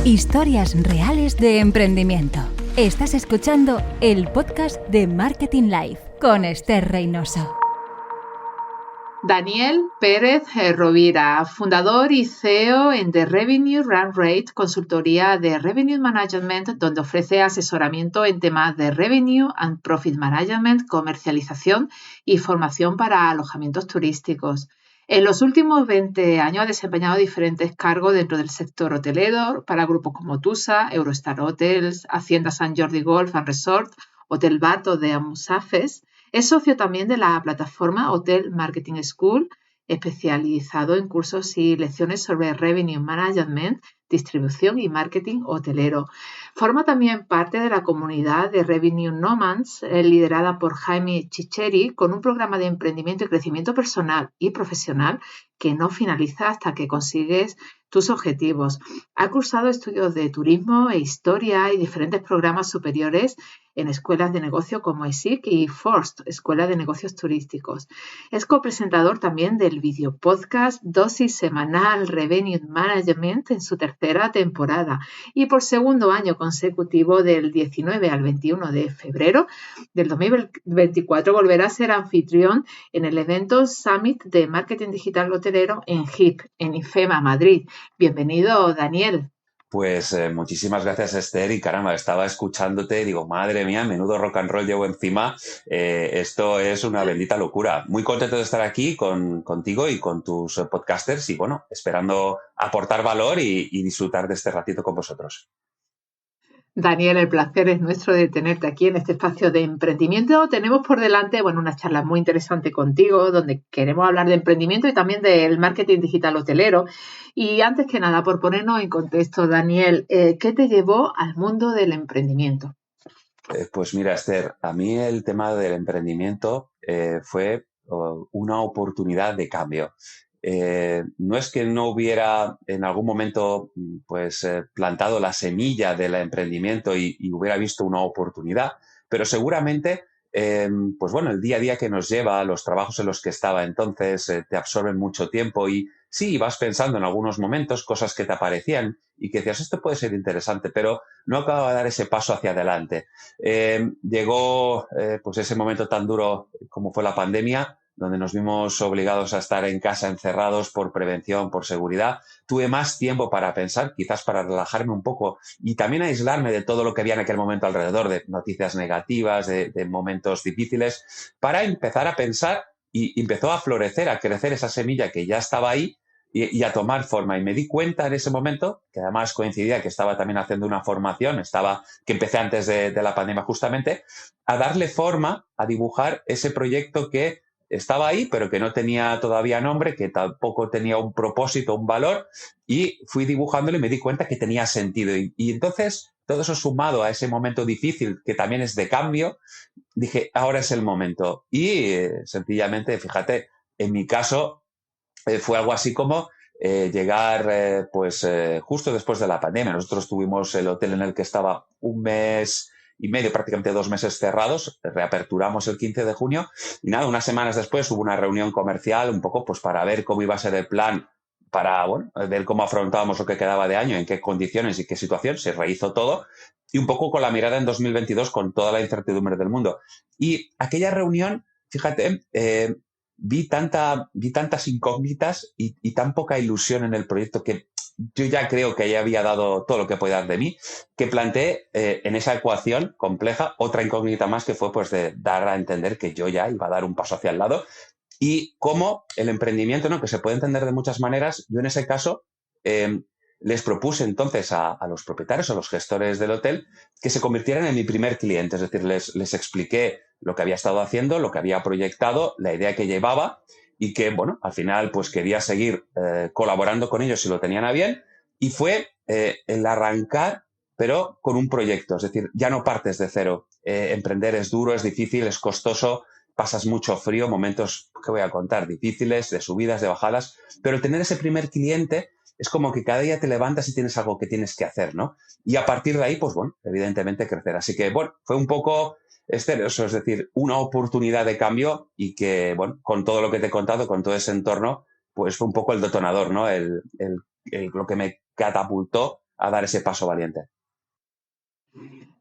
Historias reales de emprendimiento. Estás escuchando el podcast de Marketing Live con Esther Reynoso. Daniel Pérez Rovira, fundador y CEO en The Revenue Run Rate, consultoría de Revenue Management, donde ofrece asesoramiento en temas de Revenue and Profit Management, comercialización y formación para alojamientos turísticos. En los últimos 20 años ha desempeñado diferentes cargos dentro del sector hotelero para grupos como Tusa, Eurostar Hotels, Hacienda San Jordi Golf and Resort, Hotel Bato de Musafes. Es socio también de la plataforma Hotel Marketing School, especializado en cursos y lecciones sobre Revenue Management, distribución y marketing hotelero. Forma también parte de la comunidad de Revenue Nomads, liderada por Jaime Chicheri, con un programa de emprendimiento y crecimiento personal y profesional que no finaliza hasta que consigues tus objetivos. Ha cursado estudios de turismo e historia y diferentes programas superiores en escuelas de negocio como ESIC y FORST, Escuela de Negocios Turísticos. Es copresentador también del video podcast Dosis Semanal Revenue Management en su tercera temporada y por segundo año consecutivo, del 19 al 21 de febrero del 2024, volverá a ser anfitrión en el evento Summit de Marketing Digital Hotelero en HIP, en IFEMA, Madrid. Bienvenido, Daniel. Pues muchísimas gracias, Esther, y caramba, estaba escuchándote y digo, madre mía, menudo rock and roll llevo encima, esto es una bendita locura. Muy contento de estar aquí contigo y con tus podcasters y bueno, esperando aportar valor y disfrutar de este ratito con vosotros. Daniel, el placer es nuestro de tenerte aquí en este espacio de emprendimiento. Tenemos por delante, una charla muy interesante contigo, donde queremos hablar de emprendimiento y también del marketing digital hotelero. Y antes que nada, por ponernos en contexto, Daniel, ¿qué te llevó al mundo del emprendimiento? Pues mira, Esther, a mí el tema del emprendimiento fue una oportunidad de cambio. No es que no hubiera en algún momento plantado la semilla del emprendimiento y hubiera visto una oportunidad, pero seguramente el día a día que nos lleva, los trabajos en los que estaba entonces te absorben mucho tiempo y sí, vas pensando en algunos momentos cosas que te aparecían y que decías, esto puede ser interesante, pero no acababa de dar ese paso hacia adelante. Llegó ese momento tan duro como fue la pandemia, donde nos vimos obligados a estar en casa encerrados por prevención, por seguridad. Tuve más tiempo para pensar, quizás para relajarme un poco y también aislarme de todo lo que había en aquel momento alrededor, de noticias negativas, de momentos difíciles, para empezar a pensar y empezó a florecer, a crecer esa semilla que ya estaba ahí y a tomar forma. Y me di cuenta en ese momento, que además coincidía que estaba también haciendo una formación, que empecé antes de la pandemia justamente, a darle forma, a dibujar ese proyecto que estaba ahí, pero que no tenía todavía nombre, que tampoco tenía un propósito, un valor, y fui dibujándolo y me di cuenta que tenía sentido. Y entonces, todo eso sumado a ese momento difícil, que también es de cambio, dije, ahora es el momento. Y sencillamente, fíjate, en mi caso, fue algo así como llegar justo después de la pandemia. Nosotros tuvimos el hotel en el que estaba un mes y medio, prácticamente 2 meses cerrados, reaperturamos el 15 de junio y nada, unas semanas después hubo una reunión comercial un poco para ver cómo iba a ser el plan, para ver cómo afrontábamos lo que quedaba de año, en qué condiciones y qué situación, se rehizo todo y un poco con la mirada en 2022 con toda la incertidumbre del mundo. Y aquella reunión, fíjate, vi tantas incógnitas y tan poca ilusión en el proyecto que yo ya creo que ya había dado todo lo que podía dar de mí, que planteé en esa ecuación compleja otra incógnita más que fue de dar a entender que yo ya iba a dar un paso hacia el lado y cómo el emprendimiento, ¿no?, que se puede entender de muchas maneras. Yo en ese caso les propuse entonces a los propietarios, a los gestores del hotel, que se convirtieran en mi primer cliente. Es decir, les expliqué lo que había estado haciendo, lo que había proyectado, la idea que llevaba y que, al final quería seguir colaborando con ellos si lo tenían a bien. Y fue el arrancar, pero con un proyecto. Es decir, ya no partes de cero. Emprender es duro, es difícil, es costoso, pasas mucho frío, momentos, que voy a contar, difíciles, de subidas, de bajadas, pero el tener ese primer cliente es como que cada día te levantas y tienes algo que tienes que hacer, ¿no? Y a partir de ahí, evidentemente crecer. Así que, fue un poco eso, es decir, una oportunidad de cambio y que, con todo lo que te he contado, con todo ese entorno, fue un poco el detonador, ¿no? Lo que me catapultó a dar ese paso valiente.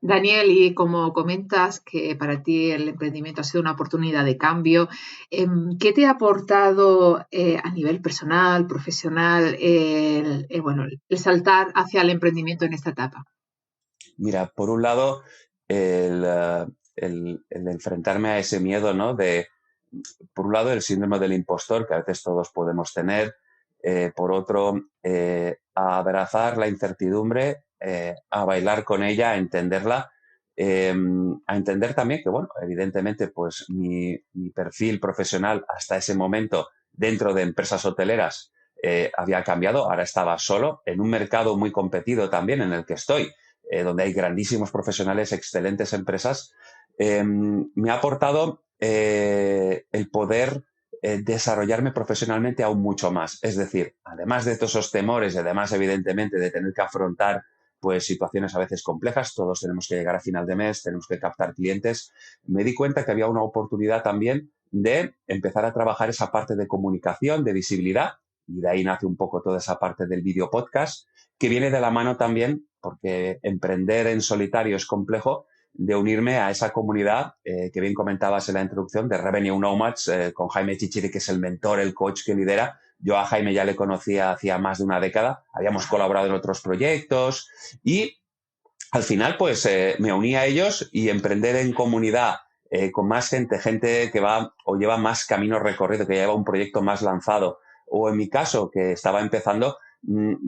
Daniel, y como comentas que para ti el emprendimiento ha sido una oportunidad de cambio, ¿qué te ha aportado a nivel personal, profesional, el saltar hacia el emprendimiento en esta etapa? Mira, por un lado, el, el enfrentarme a ese miedo, ¿no? Por un lado, el síndrome del impostor, que a veces todos podemos tener. Por otro, a abrazar la incertidumbre, a bailar con ella, a entenderla, a entender también que, bueno, evidentemente, pues mi perfil profesional hasta ese momento dentro de empresas hoteleras había cambiado. Ahora estaba solo en un mercado muy competido también en el que estoy, donde hay grandísimos profesionales, excelentes empresas. Me ha aportado el poder desarrollarme profesionalmente aún mucho más. Es decir, además de todos esos temores y además, evidentemente, de tener que afrontar pues situaciones a veces complejas, todos tenemos que llegar a final de mes, tenemos que captar clientes, me di cuenta que había una oportunidad también de empezar a trabajar esa parte de comunicación, de visibilidad, y de ahí nace un poco toda esa parte del video podcast, que viene de la mano también, porque emprender en solitario es complejo, de unirme a esa comunidad que bien comentabas en la introducción de Revenue Nomads con Jaime Chichiri, que es el mentor, el coach que lidera. Yo a Jaime ya le conocía hacía más de una década, habíamos colaborado en otros proyectos y al final pues me uní a ellos y emprender en comunidad con más gente que va o lleva más camino recorrido, que lleva un proyecto más lanzado, o en mi caso que estaba empezando,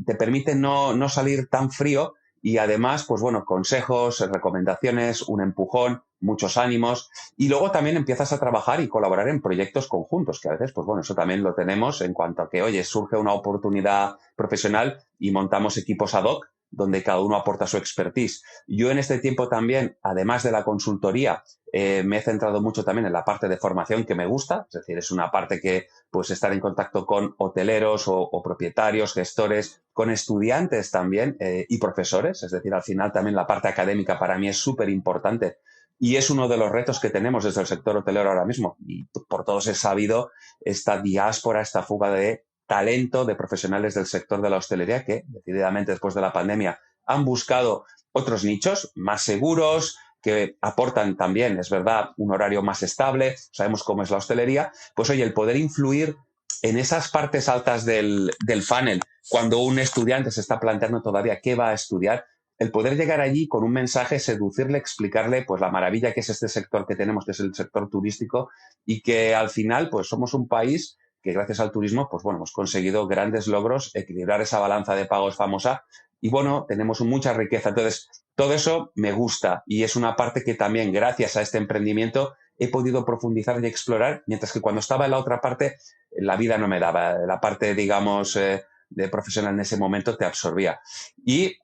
te permite no salir tan frío. Y además, pues bueno, consejos, recomendaciones, un empujón, muchos ánimos. Y luego también empiezas a trabajar y colaborar en proyectos conjuntos, que a veces, pues bueno, eso también lo tenemos en cuanto a que, oye, surge una oportunidad profesional y montamos equipos ad hoc donde cada uno aporta su expertise. Yo en este tiempo también, además de la consultoría, me he centrado mucho también en la parte de formación que me gusta, es decir, es una parte que pues estar en contacto con hoteleros o propietarios, gestores, con estudiantes también y profesores, es decir, al final también la parte académica para mí es súper importante y es uno de los retos que tenemos desde el sector hotelero ahora mismo y por todos es sabido esta diáspora, esta fuga de talento de profesionales del sector de la hostelería que decididamente después de la pandemia han buscado otros nichos más seguros, que aportan también, es verdad, un horario más estable, sabemos cómo es la hostelería, pues oye, el poder influir en esas partes altas del funnel, cuando un estudiante se está planteando todavía qué va a estudiar, el poder llegar allí con un mensaje, seducirle, explicarle pues la maravilla que es este sector que tenemos, que es el sector turístico, y que al final pues somos un país que gracias al turismo pues bueno, hemos conseguido grandes logros, equilibrar esa balanza de pagos famosa, y bueno, tenemos mucha riqueza. Entonces, todo eso me gusta y es una parte que también gracias a este emprendimiento he podido profundizar y explorar, mientras que cuando estaba en la otra parte la vida no me daba, la parte digamos de profesional en ese momento te absorbía. Y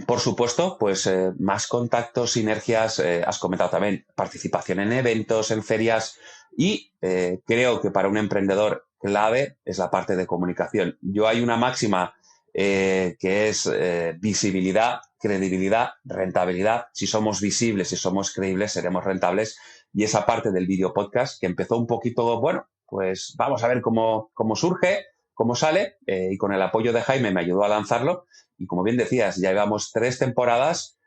por supuesto, pues más contactos, sinergias, has comentado también participación en eventos, en ferias y creo que para un emprendedor clave es la parte de comunicación. Yo hay una máxima que es visibilidad, credibilidad, rentabilidad. Si somos visibles, si somos creíbles, seremos rentables. Y esa parte del video podcast que empezó un poquito, bueno, pues vamos a ver cómo surge, cómo sale y con el apoyo de Jaime me ayudó a lanzarlo. Y como bien decías, ya llevamos 3 temporadas,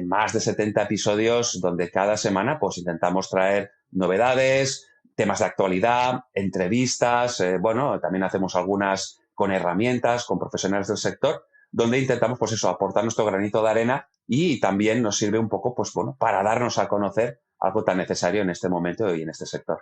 más de 70 episodios donde cada semana pues intentamos traer novedades, temas de actualidad, entrevistas, bueno, también hacemos algunas con herramientas, con profesionales del sector, donde intentamos pues eso, aportar nuestro granito de arena y también nos sirve un poco pues bueno, para darnos a conocer algo tan necesario en este momento y en este sector.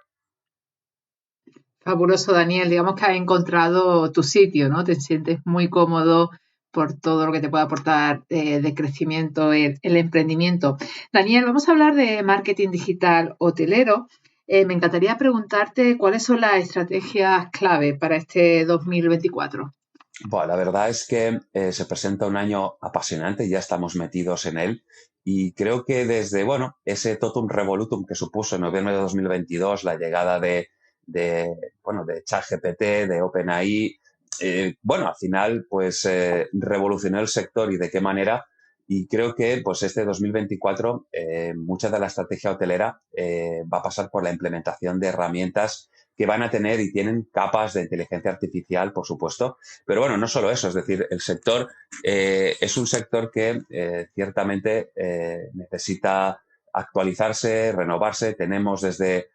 Fabuloso, Daniel. Digamos que has encontrado tu sitio, ¿no? Te sientes muy cómodo por todo lo que te puede aportar de crecimiento el emprendimiento. Daniel, vamos a hablar de marketing digital hotelero. Me encantaría preguntarte cuáles son las estrategias clave para este 2024. Bueno, la verdad es que se presenta un año apasionante, ya estamos metidos en él y creo que desde, bueno, ese totum revolutum que supuso en noviembre de 2022 la llegada de ChatGPT, de OpenAI, bueno, al final pues revolucionó el sector y de qué manera. Y creo que pues este 2024 mucha de la estrategia hotelera va a pasar por la implementación de herramientas que van a tener y tienen capas de inteligencia artificial, por supuesto. Pero bueno, no solo eso, es decir, el sector es un sector que ciertamente necesita actualizarse, renovarse. Tenemos desde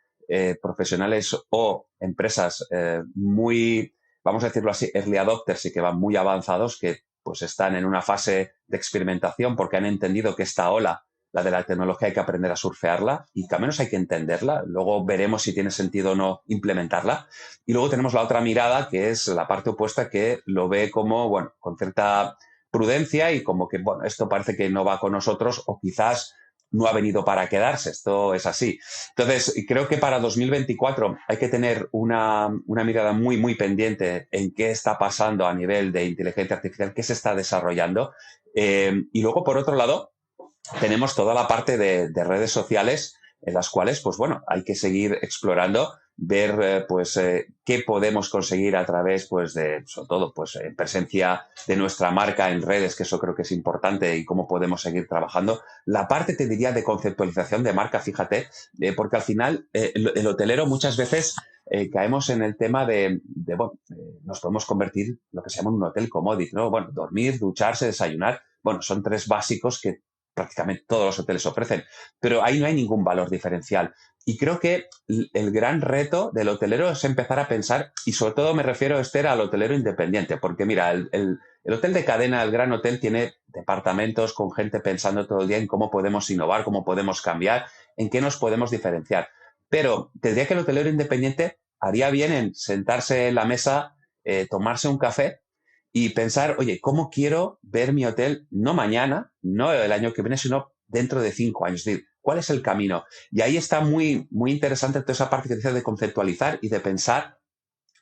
profesionales o empresas muy, vamos a decirlo así, early adopters y que van muy avanzados, que pues están en una fase de experimentación porque han entendido que esta ola, la de la tecnología, hay que aprender a surfearla y que al menos hay que entenderla. Luego veremos si tiene sentido o no implementarla. Y luego tenemos la otra mirada, que es la parte opuesta, que lo ve como, bueno, con cierta prudencia y como que, bueno, esto parece que no va con nosotros o quizás no ha venido para quedarse. Esto es así. Entonces, creo que para 2024 hay que tener una mirada muy, muy pendiente en qué está pasando a nivel de inteligencia artificial, qué se está desarrollando. Y luego, por otro lado, tenemos toda la parte de redes sociales en las cuales, pues bueno, hay que seguir explorando, ver qué podemos conseguir a través, pues, de, sobre todo, pues, presencia de nuestra marca en redes, que eso creo que es importante, y cómo podemos seguir trabajando. La parte, te diría, de conceptualización de marca, fíjate, porque al final el hotelero muchas veces caemos en el tema nos podemos convertir en lo que se llama un hotel commodity, ¿no? Bueno, dormir, ducharse, desayunar, bueno, son tres básicos que prácticamente todos los hoteles ofrecen, pero ahí no hay ningún valor diferencial. Y creo que el gran reto del hotelero es empezar a pensar, y sobre todo me refiero, Esther, al hotelero independiente, porque mira, el hotel de cadena, el gran hotel, tiene departamentos con gente pensando todo el día en cómo podemos innovar, cómo podemos cambiar, en qué nos podemos diferenciar. Pero tendría que el hotelero independiente haría bien en sentarse en la mesa, tomarse un café y pensar, oye, ¿cómo quiero ver mi hotel? No mañana, no el año que viene, sino dentro de 5 años. Es decir, ¿cuál es el camino? Y ahí está muy, muy interesante toda esa parte que dice de conceptualizar y de pensar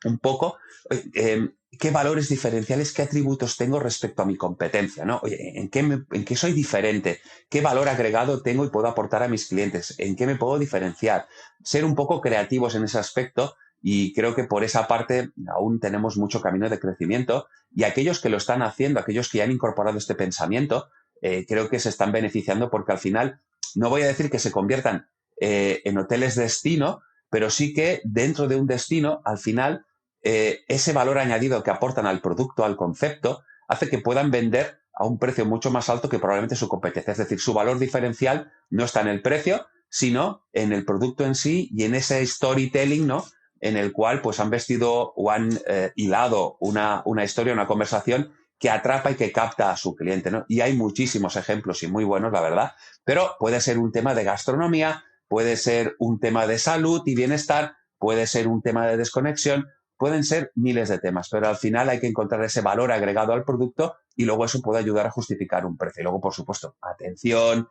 un poco qué valores diferenciales, qué atributos tengo respecto a mi competencia, ¿no? Oye, ¿en qué soy diferente? ¿Qué valor agregado tengo y puedo aportar a mis clientes? ¿En qué me puedo diferenciar? Ser un poco creativos en ese aspecto. Y creo que por esa parte aún tenemos mucho camino de crecimiento, y aquellos que lo están haciendo, aquellos que ya han incorporado este pensamiento, creo que se están beneficiando, porque al final no voy a decir que se conviertan en hoteles destino, pero sí que dentro de un destino, al final, ese valor añadido que aportan al producto, al concepto, hace que puedan vender a un precio mucho más alto que probablemente su competencia. Es decir, su valor diferencial no está en el precio, sino en el producto en sí y en ese storytelling, ¿no?, en el cual pues han vestido o han hilado una historia, una conversación que atrapa y que capta a su cliente, ¿no? Y hay muchísimos ejemplos y muy buenos, la verdad, pero puede ser un tema de gastronomía, puede ser un tema de salud y bienestar, puede ser un tema de desconexión, pueden ser miles de temas, pero al final hay que encontrar ese valor agregado al producto y luego eso puede ayudar a justificar un precio. Y luego, por supuesto, atención,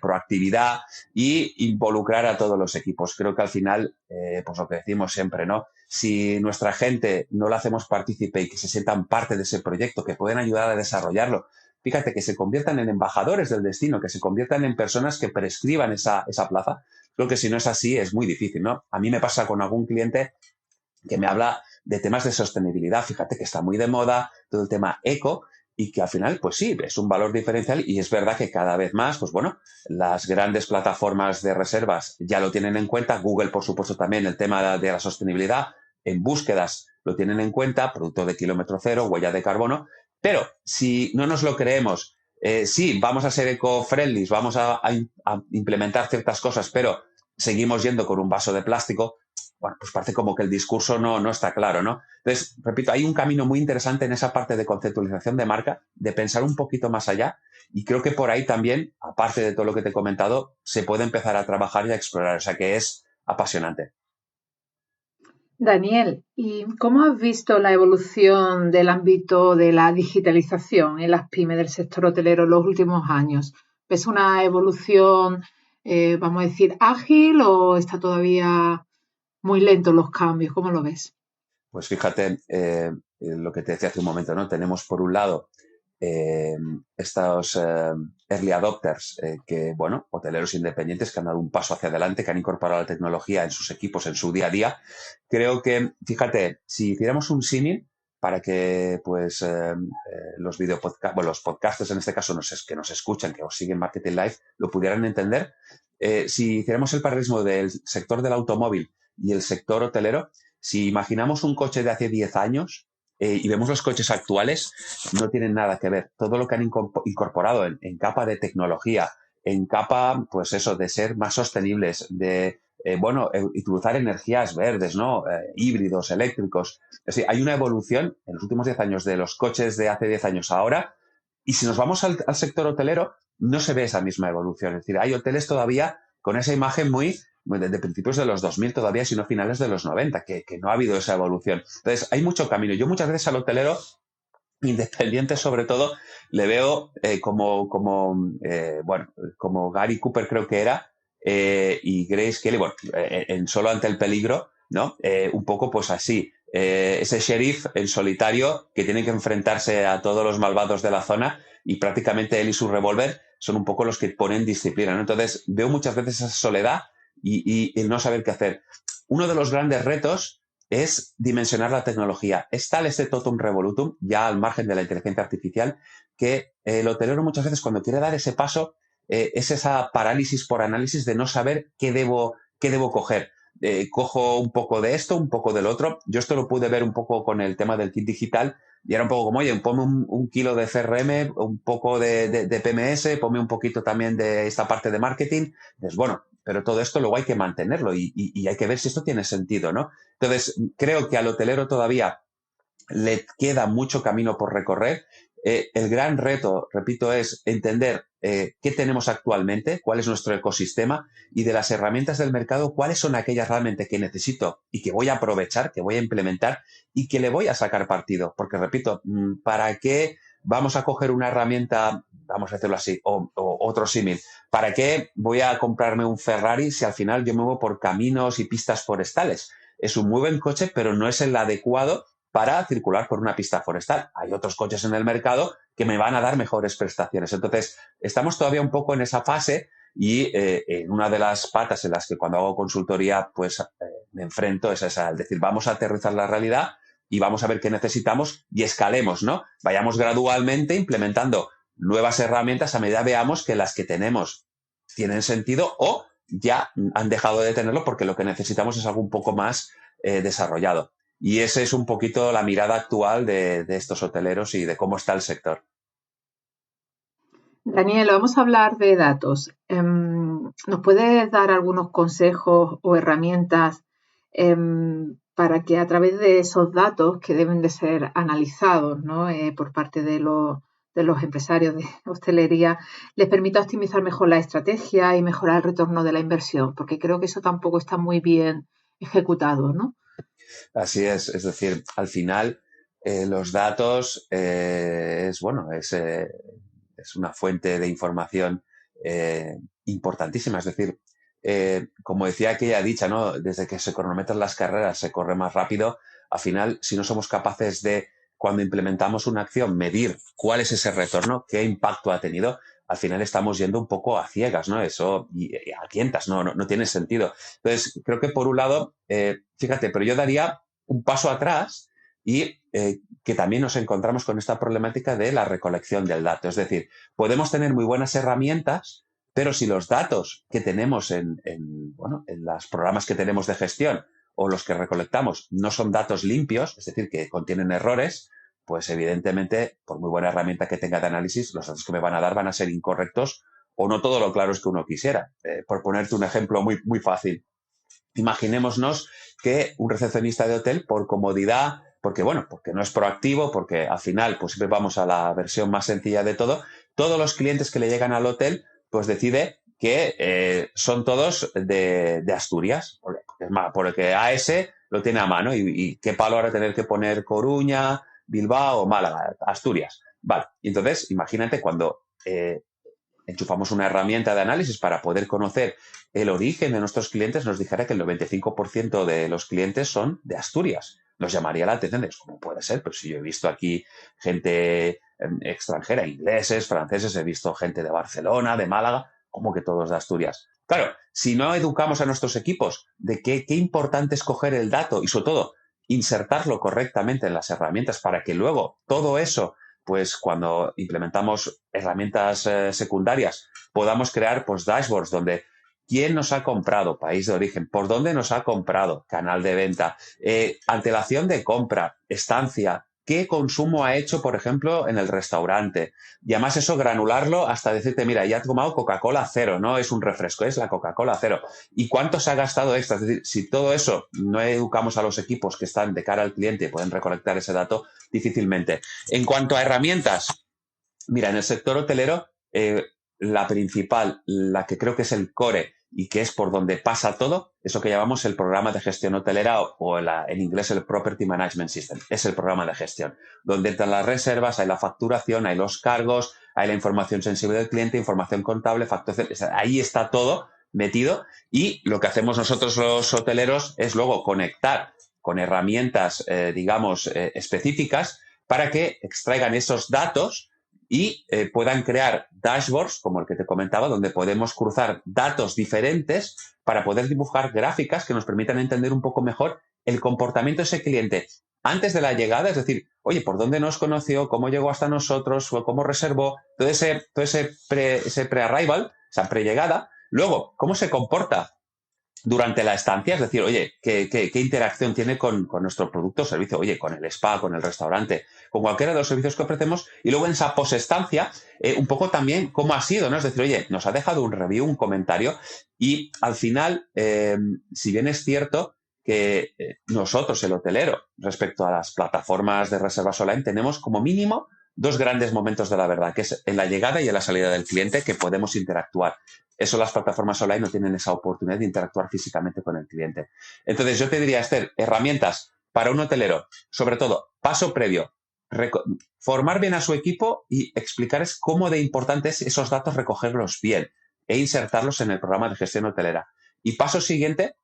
proactividad y involucrar a todos los equipos. Creo que al final, pues lo que decimos siempre, ¿no? Si nuestra gente no la hacemos partícipe y que se sientan parte de ese proyecto, que pueden ayudar a desarrollarlo, fíjate, que se conviertan en embajadores del destino, que se conviertan en personas que prescriban esa plaza. Creo que si no es así es muy difícil, ¿no? A mí me pasa con algún cliente que me habla de temas de sostenibilidad. Fíjate que está muy de moda todo el tema eco, y que al final, pues sí, es un valor diferencial, y es verdad que cada vez más, pues bueno, las grandes plataformas de reservas ya lo tienen en cuenta. Google, por supuesto, también el tema de la sostenibilidad en búsquedas lo tienen en cuenta, producto de kilómetro cero, huella de carbono. Pero si no nos lo creemos, sí, vamos a ser eco-friendly, vamos a implementar ciertas cosas, pero seguimos yendo con un vaso de plástico, bueno, pues parece como que el discurso no está claro, ¿no? Entonces, repito, hay un camino muy interesante en esa parte de conceptualización de marca, de pensar un poquito más allá, y creo que por ahí también, aparte de todo lo que te he comentado, se puede empezar a trabajar y a explorar, o sea que es apasionante. Daniel, ¿y cómo has visto la evolución del ámbito de la digitalización en las pymes del sector hotelero en los últimos años? ¿Ves una evolución, vamos a decir, ágil, o está todavía muy lento los cambios? ¿Cómo lo ves? Pues fíjate, lo que te decía hace un momento, ¿no? Tenemos por un lado estos early adopters, que, bueno, hoteleros independientes que han dado un paso hacia adelante, que han incorporado la tecnología en sus equipos, en su día a día. Creo que, fíjate, si hiciéramos un símil para que, pues, los los podcasters, en este caso, que nos escuchan, que os siguen Marketing Live, lo pudieran entender. Si hiciéramos el paralelismo del sector del automóvil, y el sector hotelero, si imaginamos un coche de hace 10 años y vemos los coches actuales, no tienen nada que ver. Todo lo que han incorporado en capa de tecnología, en capa, pues eso, de ser más sostenibles, de, utilizar energías verdes, ¿no? Híbridos, eléctricos. Es decir, hay una evolución en los últimos 10 años de los coches de hace 10 años ahora, y si nos vamos al sector hotelero, no se ve esa misma evolución. Es decir, hay hoteles todavía con esa imagen muy de principios de los 2000 todavía, sino finales de los 90, que no ha habido esa evolución. Entonces, hay mucho camino. Yo muchas veces al hotelero, independiente sobre todo, le veo como Gary Cooper creo que era, y Grace Kelly, en Solo ante el peligro, ¿no? Un poco pues así, ese sheriff en solitario que tiene que enfrentarse a todos los malvados de la zona, y prácticamente él y su revólver son un poco los que ponen disciplina, ¿no? Entonces veo muchas veces esa soledad y el no saber qué hacer. Uno de los grandes retos es dimensionar la tecnología. Es tal este totum revolutum, ya al margen de la inteligencia artificial, que el hotelero muchas veces cuando quiere dar ese paso es esa parálisis por análisis de no saber qué debo coger. Cojo un poco de esto, un poco del otro. Yo esto lo pude ver un poco con el tema del kit digital y era un poco como, oye, ponme un kilo de CRM, un poco de PMS, ponme un poquito también de esta parte de marketing. Pues bueno, pero todo esto luego hay que mantenerlo y hay que ver si esto tiene sentido, ¿no? Entonces, creo que al hotelero todavía le queda mucho camino por recorrer. El gran reto, repito, es entender qué tenemos actualmente, cuál es nuestro ecosistema y de las herramientas del mercado, cuáles son aquellas realmente que necesito y que voy a aprovechar, que voy a implementar y que le voy a sacar partido. Porque, repito, ¿para qué vamos a coger una herramienta, vamos a decirlo así, o otro símil? ¿Para qué voy a comprarme un Ferrari si al final yo me muevo por caminos y pistas forestales? Es un muy buen coche, pero no es el adecuado para circular por una pista forestal. Hay otros coches en el mercado que me van a dar mejores prestaciones. Entonces, estamos todavía un poco en esa fase y en una de las patas en las que cuando hago consultoría pues me enfrento es esa, es decir, vamos a aterrizar la realidad y vamos a ver qué necesitamos y escalemos, ¿no? Vayamos gradualmente implementando nuevas herramientas a medida veamos que las que tenemos tienen sentido o ya han dejado de tenerlo porque lo que necesitamos es algo un poco más desarrollado. Y esa es un poquito la mirada actual de estos hoteleros y de cómo está el sector. Daniel, vamos a hablar de datos. ¿Nos puedes dar algunos consejos o herramientas para que a través de esos datos que deben de ser analizados, ¿no? Por parte de los empresarios de hostelería, les permita optimizar mejor la estrategia y mejorar el retorno de la inversión? Porque creo que eso tampoco está muy bien ejecutado, ¿no? Así es decir, al final los datos es una fuente de información importantísima. Es decir, como decía aquella dicha, ¿no? Desde que se cronometran las carreras se corre más rápido. Al final, si no somos capaces de, cuando implementamos una acción, medir cuál es ese retorno, qué impacto ha tenido, al final estamos yendo un poco a ciegas, ¿no? Eso, y a tientas, no tiene sentido. Entonces, creo que por un lado, fíjate, pero yo daría un paso atrás y que también nos encontramos con esta problemática de la recolección del dato. Es decir, podemos tener muy buenas herramientas, pero si los datos que tenemos en los programas que tenemos de gestión o los que recolectamos no son datos limpios, es decir, que contienen errores, pues evidentemente, por muy buena herramienta que tenga de análisis, los datos que me van a dar van a ser incorrectos o no todo lo claros que uno quisiera. Por ponerte un ejemplo muy, muy fácil. Imaginémonos que un recepcionista de hotel, por comodidad, porque no es proactivo, porque al final pues siempre vamos a la versión más sencilla de todo, todos los clientes que le llegan al hotel, pues decide que son todos de Asturias, porque AS lo tiene a mano y qué palo ahora tener que poner Coruña, Bilbao, Málaga, Asturias. Vale, y entonces imagínate cuando enchufamos una herramienta de análisis para poder conocer el origen de nuestros clientes, nos dijera que el 95% de los clientes son de Asturias. Nos llamaría la atención de cómo puede ser, pero si yo he visto aquí gente extranjera, ingleses, franceses, he visto gente de Barcelona, de Málaga, como que todos de Asturias. Claro, si no educamos a nuestros equipos de qué importante es coger el dato y sobre todo insertarlo correctamente en las herramientas para que luego todo eso, pues cuando implementamos herramientas secundarias, podamos crear pues dashboards donde quién nos ha comprado, país de origen, por dónde nos ha comprado, canal de venta, antelación de compra, estancia, qué consumo ha hecho, por ejemplo, en el restaurante. Y además eso granularlo hasta decirte, mira, ya ha tomado Coca-Cola cero, no es un refresco, es la Coca-Cola cero. ¿Y cuánto se ha gastado extra? Es decir, si todo eso no educamos a los equipos que están de cara al cliente y pueden recolectar ese dato, difícilmente. En cuanto a herramientas, mira, en el sector hotelero, la principal, la que creo que es el core y que es por donde pasa todo, eso que llamamos el programa de gestión hotelera o en inglés el Property Management System. Es el programa de gestión, donde entran las reservas, hay la facturación, hay los cargos, hay la información sensible del cliente, información contable, facturación. Ahí está todo metido y lo que hacemos nosotros los hoteleros es luego conectar con herramientas, específicas para que extraigan esos datos y puedan crear dashboards, como el que te comentaba, donde podemos cruzar datos diferentes para poder dibujar gráficas que nos permitan entender un poco mejor el comportamiento de ese cliente antes de la llegada, es decir, oye, ¿por dónde nos conoció? ¿Cómo llegó hasta nosotros? ¿Cómo reservó? Todo ese pre-arrival, esa pre-llegada. Luego, ¿cómo se comporta durante la estancia? Es decir, oye, ¿qué interacción tiene con nuestro producto o servicio? Oye, con el spa, con el restaurante, con cualquiera de los servicios que ofrecemos. Y luego en esa posestancia, un poco también cómo ha sido, ¿no? Es decir, oye, nos ha dejado un review, un comentario. Y al final, si bien es cierto que nosotros, el hotelero, respecto a las plataformas de reservas online, tenemos como mínimo 2 grandes momentos de la verdad, que es en la llegada y en la salida del cliente, que podemos interactuar. Eso las plataformas online no tienen esa oportunidad de interactuar físicamente con el cliente. Entonces, yo te diría, Esther, herramientas para un hotelero, sobre todo, paso previo, formar bien a su equipo y explicarles cómo de importante es esos datos recogerlos bien e insertarlos en el programa de gestión hotelera. Y paso siguiente,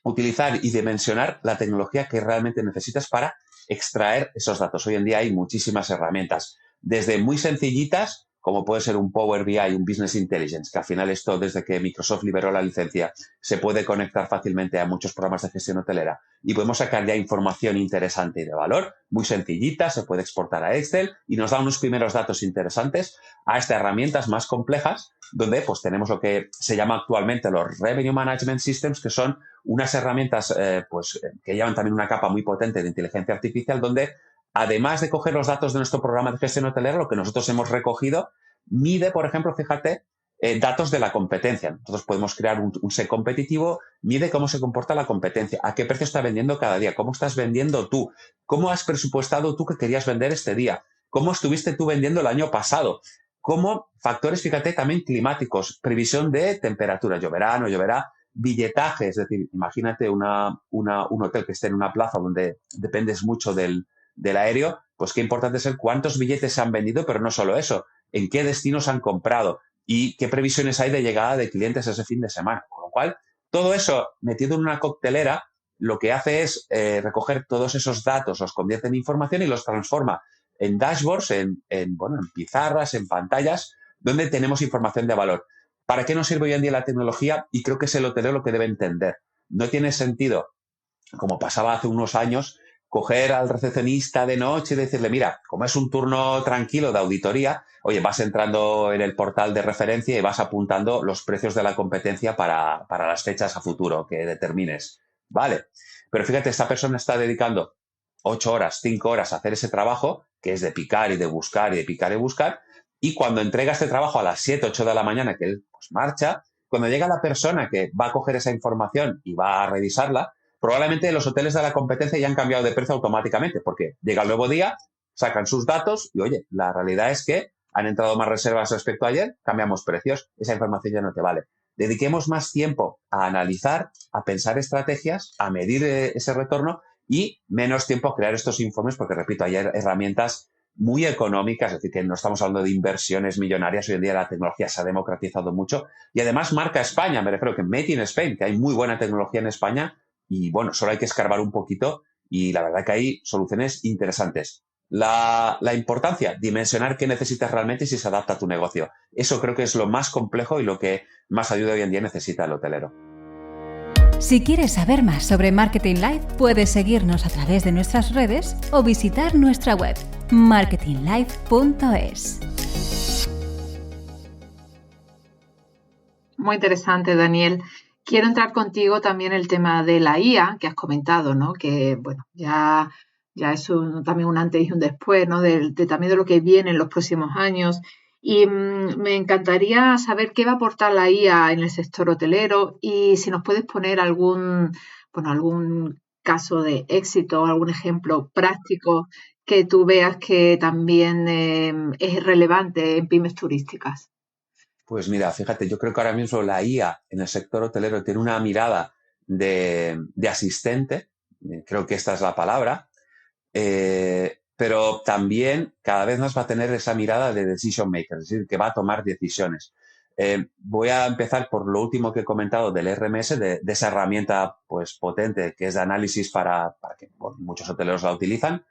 utilizar y dimensionar la tecnología que realmente necesitas para extraer esos datos. Hoy en día hay muchísimas herramientas, desde muy sencillitas, como puede ser un Power BI, un Business Intelligence, que al final esto, desde que Microsoft liberó la licencia, se puede conectar fácilmente a muchos programas de gestión hotelera y podemos sacar ya información interesante y de valor, muy sencillita, se puede exportar a Excel y nos da unos primeros datos interesantes a estas herramientas más complejas, donde pues tenemos lo que se llama actualmente los Revenue Management Systems, que son unas herramientas que llevan también una capa muy potente de inteligencia artificial, donde además de coger los datos de nuestro programa de gestión hotelera, lo que nosotros hemos recogido mide, por ejemplo, fíjate, datos de la competencia. Nosotros podemos crear un set competitivo, mide cómo se comporta la competencia, a qué precio está vendiendo cada día, cómo estás vendiendo tú, cómo has presupuestado tú que querías vender este día, cómo estuviste tú vendiendo el año pasado, cómo factores, fíjate, también climáticos, previsión de temperatura, lloverá, no lloverá, billetaje, es decir, imagínate un hotel que esté en una plaza donde dependes mucho del aéreo, pues qué importante es el cuántos billetes se han vendido, pero no solo eso, en qué destinos han comprado y qué previsiones hay de llegada de clientes ese fin de semana. Con lo cual, todo eso metido en una coctelera, lo que hace es recoger todos esos datos, los convierte en información y los transforma en dashboards, en pizarras, en pantallas, donde tenemos información de valor. ¿Para qué nos sirve hoy en día la tecnología? Y creo que es el hotelero lo que debe entender. No tiene sentido, como pasaba hace unos años, coger al recepcionista de noche y decirle, mira, como es un turno tranquilo de auditoría, oye, vas entrando en el portal de referencia y vas apuntando los precios de la competencia para las fechas a futuro que determines. Vale, pero fíjate, esta persona está dedicando 8 horas, 5 horas a hacer ese trabajo, que es de picar y de buscar y de picar y buscar, y cuando entrega este trabajo a las 7, 8 de la mañana, que él pues marcha, cuando llega la persona que va a coger esa información y va a revisarla, probablemente los hoteles de la competencia ya han cambiado de precio automáticamente, porque llega el nuevo día, sacan sus datos y, oye, la realidad es que han entrado más reservas respecto a ayer, cambiamos precios, esa información ya no te vale. Dediquemos más tiempo a analizar, a pensar estrategias, a medir ese retorno y menos tiempo a crear estos informes, porque, repito, hay herramientas muy económicas, es decir, que no estamos hablando de inversiones millonarias. Hoy en día la tecnología se ha democratizado mucho y además marca España, me refiero que Made in Spain, que hay muy buena tecnología en España y, bueno, solo hay que escarbar un poquito y la verdad que hay soluciones interesantes. La importancia, dimensionar qué necesitas realmente y si se adapta a tu negocio. Eso creo que es lo más complejo y lo que más ayuda hoy en día necesita el hotelero. Si quieres saber más sobre Marketing Live, puedes seguirnos a través de nuestras redes o visitar nuestra web marketinglive.es. Muy interesante, Daniel. Quiero entrar contigo también el tema de la IA que has comentado, ¿no? Que, bueno, ya es también un antes y un después, ¿no? También de lo que viene en los próximos años. Y me encantaría saber qué va a aportar la IA en el sector hotelero y si nos puedes poner algún caso de éxito, algún ejemplo práctico que tú veas que también es relevante en pymes turísticas. Pues mira, fíjate, yo creo que ahora mismo la IA en el sector hotelero tiene una mirada de asistente, creo que esta es la palabra, pero también cada vez más va a tener esa mirada de decision maker, es decir, que va a tomar decisiones. Voy a empezar por lo último que he comentado del RMS, de esa herramienta pues potente que es de análisis para que bueno, muchos hoteleros la utilizan,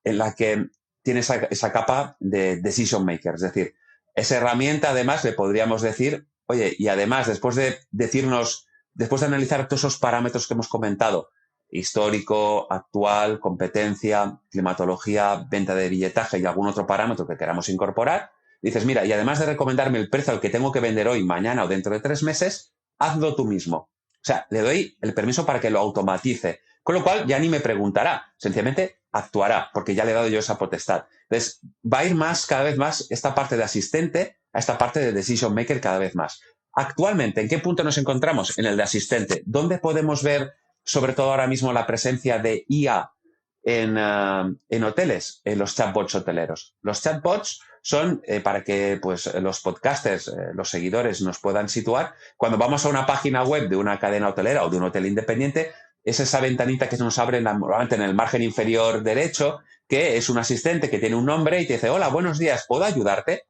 en la que tiene esa capa de decision maker, es decir, esa herramienta además le podríamos decir, oye, y además después de decirnos, después de analizar todos esos parámetros que hemos comentado, histórico, actual, competencia, climatología, venta de billetaje y algún otro parámetro que queramos incorporar, dices, mira, y además de recomendarme el precio al que tengo que vender hoy, mañana o dentro de 3 meses, hazlo tú mismo. O sea, le doy el permiso para que lo automatice. Con lo cual ya ni me preguntará, sencillamente actuará, porque ya le he dado yo esa potestad. Entonces, va a ir más, cada vez más, esta parte de asistente a esta parte de decision maker cada vez más. Actualmente, ¿en qué punto nos encontramos? En el de asistente. ¿Dónde podemos ver, sobre todo ahora mismo, la presencia de IA en hoteles? En los chatbots hoteleros. Los chatbots son, para que pues, los podcasters, los seguidores nos puedan situar, cuando vamos a una página web de una cadena hotelera o de un hotel independiente, es esa ventanita que se nos abre normalmente en el margen inferior derecho, que es un asistente que tiene un nombre y te dice, hola, buenos días, ¿puedo ayudarte?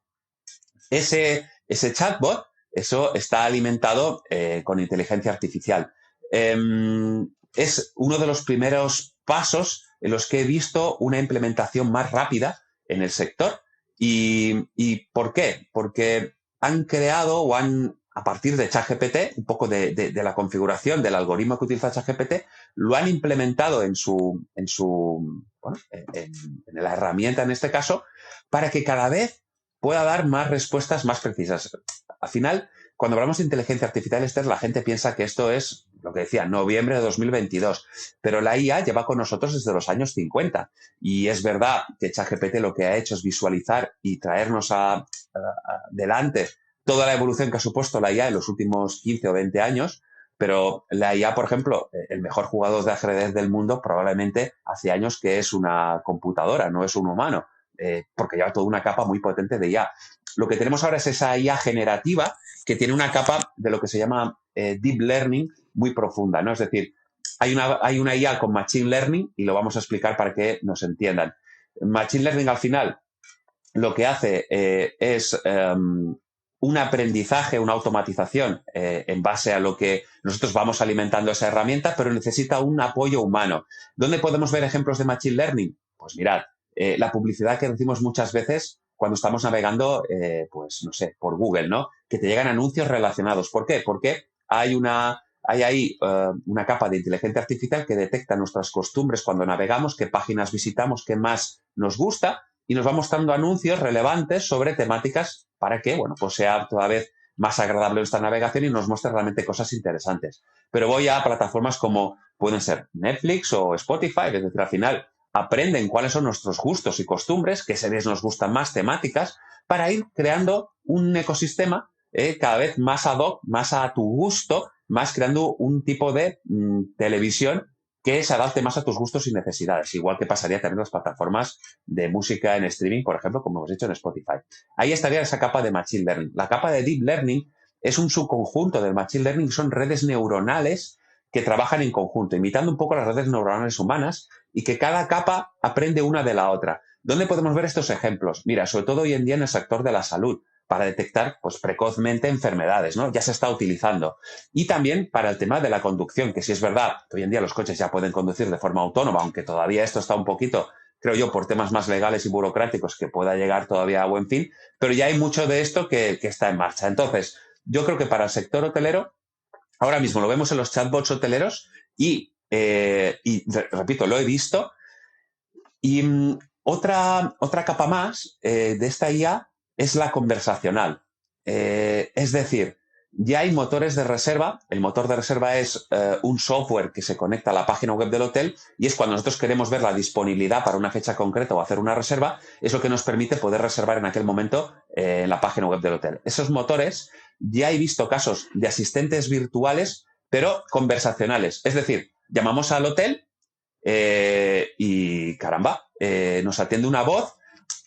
Ese chatbot, eso está alimentado con inteligencia artificial. Es uno de los primeros pasos en los que he visto una implementación más rápida en el sector. ¿Y por qué? Porque han creado o han, a partir de ChatGPT, un poco de la configuración del algoritmo que utiliza ChatGPT, lo han implementado en la herramienta en este caso, para que cada vez pueda dar más respuestas más precisas. Al final, cuando hablamos de inteligencia artificial, Esther, la gente piensa que esto es, lo que decía, noviembre de 2022, pero la IA lleva con nosotros desde los años 50 y es verdad que ChatGPT lo que ha hecho es visualizar y traernos delante toda la evolución que ha supuesto la IA en los últimos 15 o 20 años, pero la IA, por ejemplo, el mejor jugador de ajedrez del mundo probablemente hace años que es una computadora, no es un humano, porque lleva toda una capa muy potente de IA. Lo que tenemos ahora es esa IA generativa que tiene una capa de lo que se llama deep learning muy profunda, ¿no? Es decir, hay una IA con machine learning y lo vamos a explicar para que nos entiendan. Machine learning al final lo que hace es un aprendizaje, una automatización en base a lo que nosotros vamos alimentando esa herramienta, pero necesita un apoyo humano. ¿Dónde podemos ver ejemplos de machine learning? Pues mirad, la publicidad que decimos muchas veces cuando estamos navegando, pues no sé, por Google, ¿no? Que te llegan anuncios relacionados. ¿Por qué? Porque hay ahí una capa de inteligencia artificial que detecta nuestras costumbres cuando navegamos, qué páginas visitamos, qué más nos gusta, y nos va mostrando anuncios relevantes sobre temáticas para que, bueno, pues sea toda vez más agradable esta navegación y nos muestre realmente cosas interesantes. Pero voy a plataformas como pueden ser Netflix o Spotify, es decir, al final aprenden cuáles son nuestros gustos y costumbres, qué series nos gustan más, temáticas, para ir creando un ecosistema cada vez más ad hoc, más a tu gusto, más creando un tipo de televisión que se adapte más a tus gustos y necesidades, igual que pasaría también en las plataformas de música en streaming, por ejemplo, como hemos dicho en Spotify. Ahí estaría esa capa de Machine Learning. La capa de Deep Learning es un subconjunto del Machine Learning, son redes neuronales que trabajan en conjunto, imitando un poco las redes neuronales humanas y que cada capa aprende una de la otra. ¿Dónde podemos ver estos ejemplos? Mira, sobre todo hoy en día en el sector de la salud, para detectar pues, precozmente enfermedades, ¿no? Ya se está utilizando. Y también para el tema de la conducción, que sí es verdad que hoy en día los coches ya pueden conducir de forma autónoma, aunque todavía esto está un poquito, creo yo, por temas más legales y burocráticos que pueda llegar todavía a buen fin, pero ya hay mucho de esto que está en marcha. Entonces, yo creo que para el sector hotelero, ahora mismo lo vemos en los chatbots hoteleros y repito, lo he visto. Y otra capa más de esta IA es la conversacional. Es decir, ya hay motores de reserva. El motor de reserva es un software que se conecta a la página web del hotel y es cuando nosotros queremos ver la disponibilidad para una fecha concreta o hacer una reserva, es lo que nos permite poder reservar en aquel momento en la página web del hotel. Esos motores, ya he visto casos de asistentes virtuales, pero conversacionales. Es decir, llamamos al hotel y caramba, nos atiende una voz.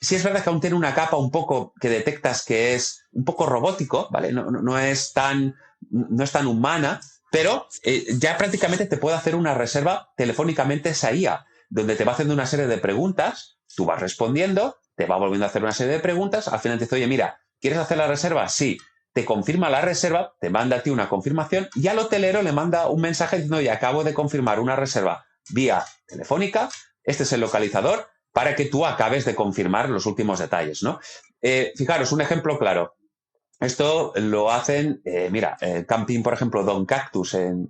Sí es verdad que aún tiene una capa un poco que detectas que es un poco robótico, ¿vale? No es tan humana, pero ya prácticamente te puede hacer una reserva telefónicamente esa IA, donde te va haciendo una serie de preguntas, tú vas respondiendo, te va volviendo a hacer una serie de preguntas, al final te dice, oye, mira, ¿quieres hacer la reserva? Sí. Te confirma la reserva, te manda a ti una confirmación y al hotelero le manda un mensaje diciendo, oye, acabo de confirmar una reserva vía telefónica, este es el localizador, para que tú acabes de confirmar los últimos detalles, ¿no? Fijaros, un ejemplo claro. Esto lo hacen, el camping, por ejemplo, Don Cactus en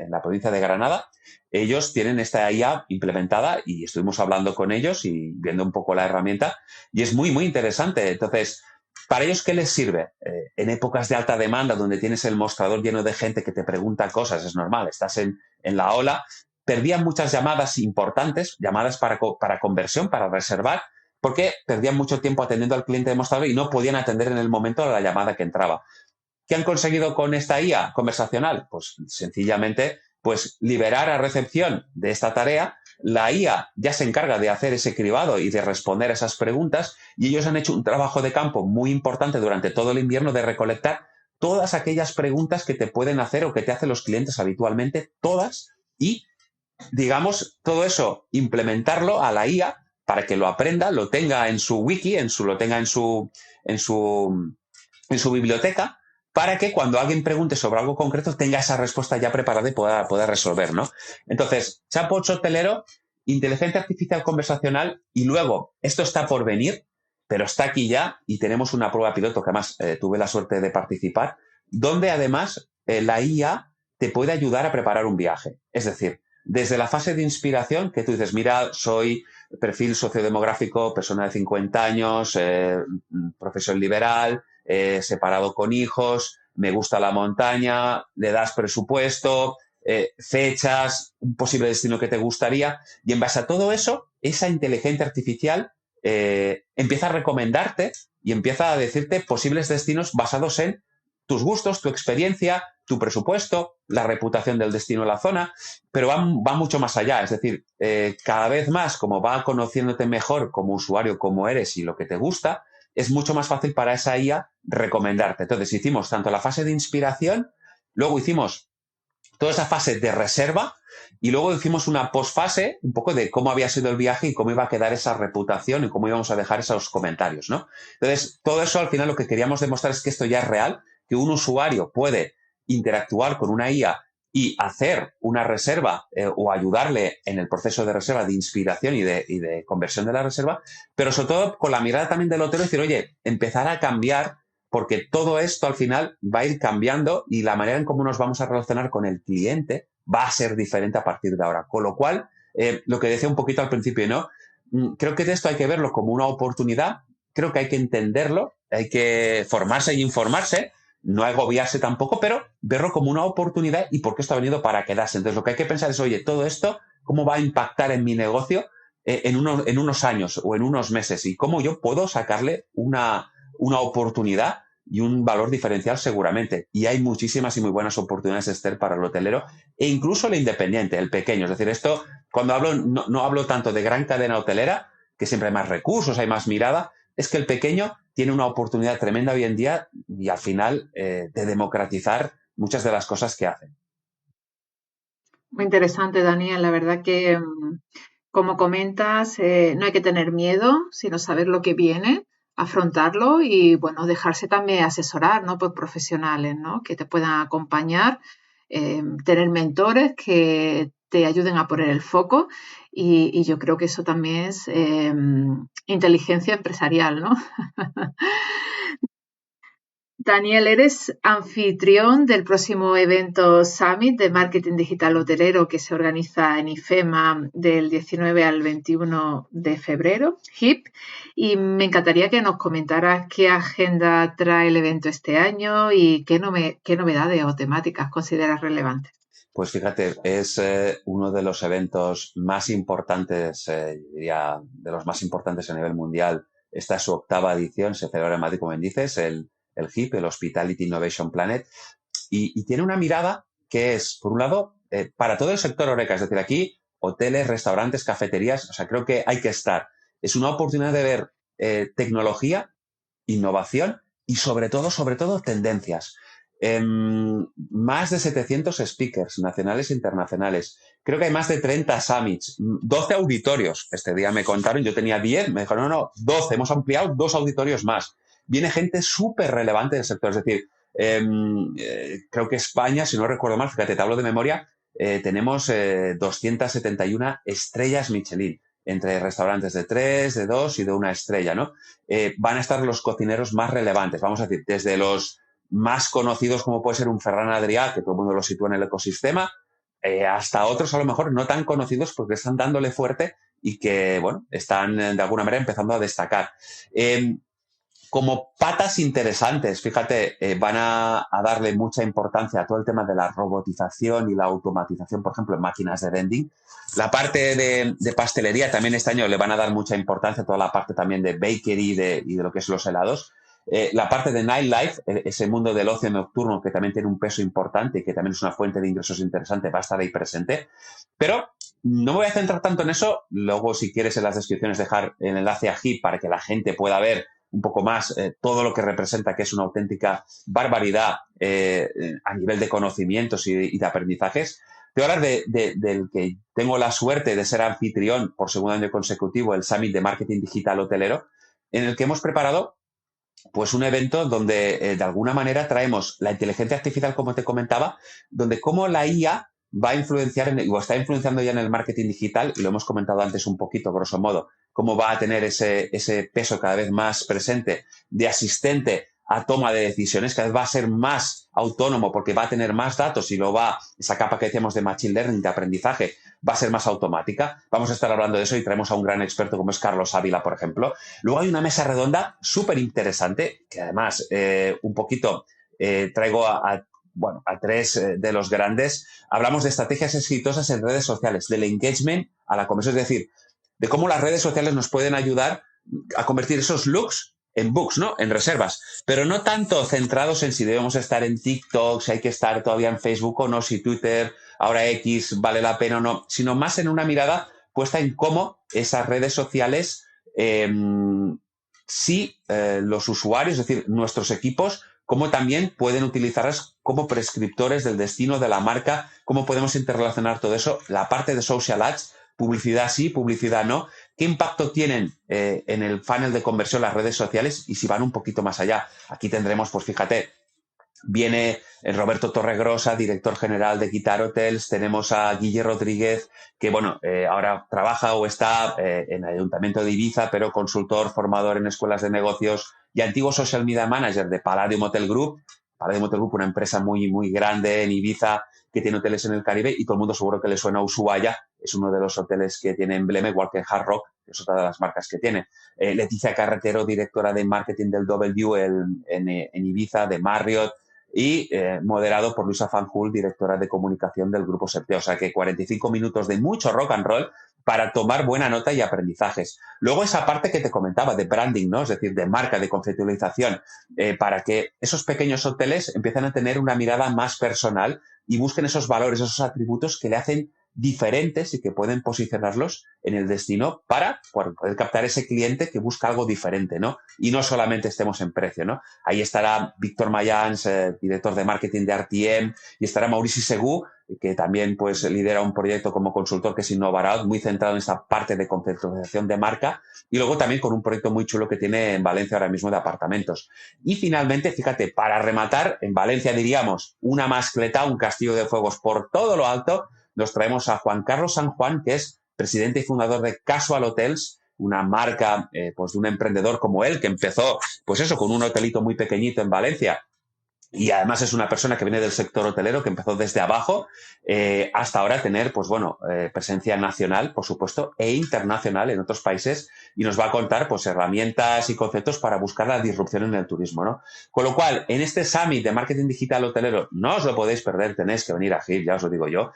la provincia de Granada. Ellos tienen esta IA implementada y estuvimos hablando con ellos y viendo un poco la herramienta y es muy, muy interesante. Entonces, ¿para ellos qué les sirve? En épocas de alta demanda, donde tienes el mostrador lleno de gente que te pregunta cosas, es normal, estás en la ola, perdían muchas llamadas importantes, llamadas para conversión, para reservar, porque perdían mucho tiempo atendiendo al cliente demostrador y no podían atender en el momento la llamada que entraba. ¿Qué han conseguido con esta IA conversacional? Pues sencillamente, pues liberar a recepción de esta tarea. La IA ya se encarga de hacer ese cribado y de responder a esas preguntas y ellos han hecho un trabajo de campo muy importante durante todo el invierno de recolectar todas aquellas preguntas que te pueden hacer o que te hacen los clientes habitualmente, todas, y digamos, todo eso, implementarlo a la IA para que lo aprenda, lo tenga en su wiki, lo tenga en su biblioteca, para que cuando alguien pregunte sobre algo concreto tenga esa respuesta ya preparada y pueda resolver, ¿no? Entonces, chatbot hotelero, inteligencia artificial conversacional y luego, esto está por venir, pero está aquí ya y tenemos una prueba piloto que además tuve la suerte de participar, donde además la IA te puede ayudar a preparar un viaje. Es decir, desde la fase de inspiración, que tú dices, mira, soy perfil sociodemográfico, persona de 50 años, profesión liberal, separado con hijos, me gusta la montaña, le das presupuesto, fechas, un posible destino que te gustaría, y en base a todo eso, esa inteligencia artificial empieza a recomendarte y empieza a decirte posibles destinos basados en tus gustos, tu experiencia, tu presupuesto, la reputación del destino en la zona, pero va mucho más allá. Es decir, cada vez más, como va conociéndote mejor como usuario, cómo eres y lo que te gusta, es mucho más fácil para esa IA recomendarte. Entonces, hicimos tanto la fase de inspiración, luego hicimos toda esa fase de reserva y luego hicimos una postfase un poco de cómo había sido el viaje y cómo iba a quedar esa reputación y cómo íbamos a dejar esos comentarios, ¿no? Entonces, todo eso al final lo que queríamos demostrar es que esto ya es real, que un usuario puede interactuar con una IA y hacer una reserva o ayudarle en el proceso de reserva, de inspiración y de conversión de la reserva, pero sobre todo con la mirada también del hotel, decir, oye, empezar a cambiar, porque todo esto al final va a ir cambiando y la manera en cómo nos vamos a relacionar con el cliente va a ser diferente a partir de ahora. Con lo cual, lo que decía un poquito al principio, ¿no? Creo que de esto hay que verlo como una oportunidad, creo que hay que entenderlo, hay que formarse y informarse, no agobiarse tampoco, pero verlo como una oportunidad y porque esto ha venido para quedarse. Entonces, lo que hay que pensar es, oye, todo esto, ¿cómo va a impactar en mi negocio en unos años o en unos meses? Y cómo yo puedo sacarle una oportunidad y un valor diferencial seguramente. Y hay muchísimas y muy buenas oportunidades, Esther, para el hotelero e incluso el independiente, el pequeño. Es decir, esto, cuando hablo, no hablo tanto de gran cadena hotelera, que siempre hay más recursos, hay más mirada, es que el pequeño tiene una oportunidad tremenda hoy en día y al final de democratizar muchas de las cosas que hacen. Muy interesante, Daniel. La verdad que, como comentas, no hay que tener miedo, sino saber lo que viene, afrontarlo y, bueno, dejarse también asesorar, ¿no? Por profesionales, ¿no? Que te puedan acompañar, tener mentores que te ayuden a poner el foco y yo creo que eso también es inteligencia empresarial, ¿no? Daniel, eres anfitrión del próximo evento Summit de Marketing Digital Hotelero que se organiza en IFEMA del 19 al 21 de febrero, HIP, y me encantaría que nos comentaras qué agenda trae el evento este año y qué novedades o temáticas consideras relevantes. Pues fíjate, es uno de los eventos más importantes, diría, de los más importantes a nivel mundial. Esta es su 8ª edición, se celebra en Madrid, como bien dices, el HIP, el Hospitality Innovation Planet, y tiene una mirada que es, por un lado, para todo el sector Horeca, es decir, aquí, hoteles, restaurantes, cafeterías, o sea, creo que hay que estar. Es una oportunidad de ver tecnología, innovación y sobre todo, tendencias. Más de 700 speakers nacionales e internacionales. Creo que hay más de 30 summits, 12 auditorios. Este día me contaron, yo tenía 10, me dijeron, no, 12, hemos ampliado 2 auditorios más. Viene gente súper relevante del sector, es decir, creo que España, si no recuerdo mal, fíjate, te hablo de memoria, tenemos 271 estrellas Michelin, entre restaurantes de 3, de 2 y de 1 estrella, ¿no? Van a estar los cocineros más relevantes, vamos a decir, desde los más conocidos como puede ser un Ferran Adrià, que todo el mundo lo sitúa en el ecosistema, hasta otros a lo mejor no tan conocidos porque están dándole fuerte y que, bueno, están de alguna manera empezando a destacar. Como patas interesantes, fíjate, van a darle mucha importancia a todo el tema de la robotización y la automatización, por ejemplo, en máquinas de vending. La parte de pastelería también este año le van a dar mucha importancia, toda la parte también de bakery y de lo que es los helados. La parte de nightlife, ese mundo del ocio nocturno que también tiene un peso importante y que también es una fuente de ingresos interesante, va a estar ahí presente. Pero no me voy a centrar tanto en eso. Luego, si quieres, en las descripciones dejar el enlace a HIP para que la gente pueda ver un poco más todo lo que representa, que es una auténtica barbaridad a nivel de conocimientos y de aprendizajes. Te voy a hablar del que tengo la suerte de ser anfitrión por 2º año consecutivo, el Summit de Marketing Digital Hotelero, en el que hemos preparado pues un evento donde de alguna manera traemos la inteligencia artificial, como te comentaba, donde cómo la IA va a influenciar o está influenciando ya en el marketing digital, y lo hemos comentado antes un poquito, grosso modo, cómo va a tener ese peso cada vez más presente de asistente a toma de decisiones, cada vez va a ser más autónomo porque va a tener más datos y esa capa que decíamos de machine learning, de aprendizaje, va a ser más automática. Vamos a estar hablando de eso y traemos a un gran experto como es Carlos Ávila, por ejemplo. Luego hay una mesa redonda súper interesante, que además un poquito traigo a 3 de los grandes. Hablamos de estrategias exitosas en redes sociales, del engagement a la conversión, es decir, de cómo las redes sociales nos pueden ayudar a convertir esos looks en books, ¿no? En reservas, pero no tanto centrados en si debemos estar en TikTok, si hay que estar todavía en Facebook o no, si Twitter, ahora X, vale la pena o no, sino más en una mirada puesta en cómo esas redes sociales, los usuarios, es decir, nuestros equipos, cómo también pueden utilizarlas como prescriptores del destino de la marca, cómo podemos interrelacionar todo eso, la parte de social ads, publicidad sí, publicidad no, qué impacto tienen en el funnel de conversión las redes sociales y si van un poquito más allá. Aquí tendremos, pues fíjate, viene Roberto Torregrosa, director general de Guitar Hotels, tenemos a Guille Rodríguez, que bueno, ahora trabaja o está en el Ayuntamiento de Ibiza, pero consultor, formador en escuelas de negocios y antiguo social media manager de Palladium Hotel Group. Palladium Hotel Group, una empresa muy, muy grande en Ibiza que tiene hoteles en el Caribe y todo el mundo seguro que le suena a Ushuaia. Es uno de los hoteles que tiene emblema, igual que Hard Rock, que es otra de las marcas que tiene. Leticia Carretero, directora de marketing del W en Ibiza, de Marriott, y moderado por Luisa Fanjul, directora de comunicación del Grupo Septea. O sea que 45 minutos de mucho rock and roll para tomar buena nota y aprendizajes. Luego esa parte que te comentaba de branding, ¿no? Es decir, de marca, de conceptualización, para que esos pequeños hoteles empiecen a tener una mirada más personal y busquen esos valores, esos atributos que le hacen diferentes y que pueden posicionarlos en el destino para poder captar ese cliente que busca algo diferente, ¿no? Y no solamente estemos en precio, ¿no? Ahí estará Víctor Mayans, director de marketing de RTM, y estará Maurici Segú, que también pues lidera un proyecto como consultor que es Innovarout, muy centrado en esta parte de conceptualización de marca, y luego también con un proyecto muy chulo que tiene en Valencia ahora mismo de apartamentos. Y finalmente, fíjate, para rematar, en Valencia diríamos una mascleta, un castillo de fuegos por todo lo alto. Nos traemos a Juan Carlos San Juan, que es presidente y fundador de Casual Hotels, una marca pues de un emprendedor como él, que empezó pues eso, con un hotelito muy pequeñito en Valencia Y además es una persona que viene del sector hotelero, que empezó desde abajo hasta ahora tener, pues bueno, presencia nacional, por supuesto, e internacional en otros países, y nos va a contar pues herramientas y conceptos para buscar la disrupción en el turismo, ¿no? Con lo cual, en este Summit de Marketing Digital Hotelero, no os lo podéis perder, tenéis que venir a GIF, ya os lo digo yo.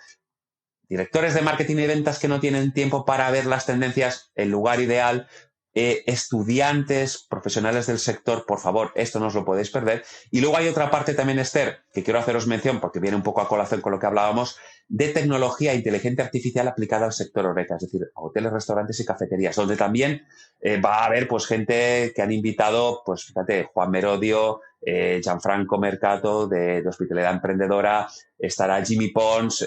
Directores de marketing y ventas que no tienen tiempo para ver las tendencias, el lugar ideal. Estudiantes, profesionales del sector, por favor, esto no os lo podéis perder. Y luego hay otra parte también, Esther, que quiero haceros mención porque viene un poco a colación con lo que hablábamos, de tecnología e inteligencia artificial aplicada al sector Horeca, es decir, a hoteles, restaurantes y cafeterías, donde también va a haber pues gente que han invitado, pues fíjate, Juan Merodio, Gianfranco Mercato de Hospitalidad Emprendedora, estará Jimmy Pons,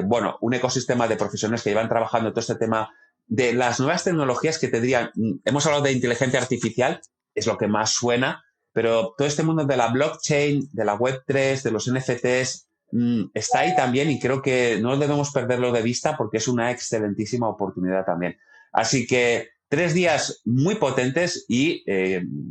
bueno, un ecosistema de profesionales que llevan trabajando todo este tema de las nuevas tecnologías que te dirían, hemos hablado de inteligencia artificial, es lo que más suena, pero todo este mundo de la blockchain, de la Web3, de los NFTs, está ahí también y creo que no debemos perderlo de vista porque es una excelentísima oportunidad también. Así que 3 días muy potentes y